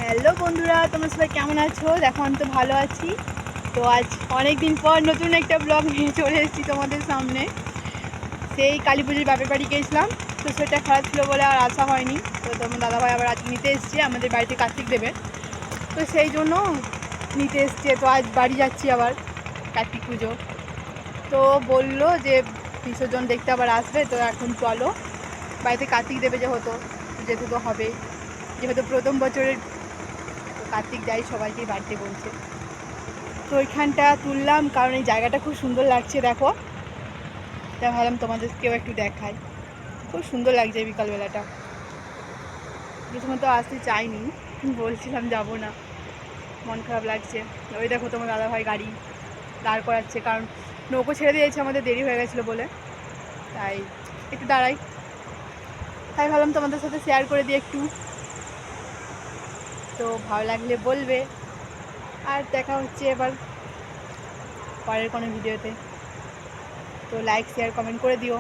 Hello বন্ধুরা, তোমরা সবাই কেমন আছো? দেখো আমি তো ভালো আছি। তো আজ অনেক দিন পর নতুন একটা ব্লগ নিয়ে চলে এসেছি তোমাদের সামনে। সেই কালী পুজোর বাপের বাড়ি গিয়েছিলাম, তো সেটা খারাপ ছিল বলে আর আসা হয়নি। তো তোমার দাদাভাই আবার আজ নিতে এসছে, আমাদের বাড়িতে কার্তিক দেবে, তো সেই জন্য নিতে এসছে। তো আজ বাড়ি যাচ্ছি আবার কার্তিক পুজো। তো বললো যে বিসর্জন দেখতে আবার আসবে, তো এখন চলো। বাড়িতে কার্তিক দেবে যেহেতু, যেতে তো হবেই, যেহেতু প্রথম বছরের কার্তিক যাই সবাইকেই বাড়তে বলছে। তো ওইখানটা তুললাম কারণ এই জায়গাটা খুব সুন্দর লাগছে, দেখো। তা ভাবলাম তোমাদেরকেও একটু দেখাই। খুব সুন্দর লাগছে বিকালবেলাটা। প্রথমত আসতে চাইনি, বলছিলাম যাব না, মন খারাপ লাগছে। ওই দেখো তোমার দাদাভাই গাড়ি দাঁড় করাচ্ছে, কারণ নৌকো ছেড়ে দিয়েছে, আমাদের দেরি হয়ে গেছিলো বলে, তাই একটু দাঁড়াই। তাই ভাবলাম তোমাদের সাথে শেয়ার করে দিই একটু। তো ভালো লাগলে বলবে, আর দেখা হচ্ছে এবার পরের কোনো ভিডিওতে। তো লাইক শেয়ার কমেন্ট করে দিও।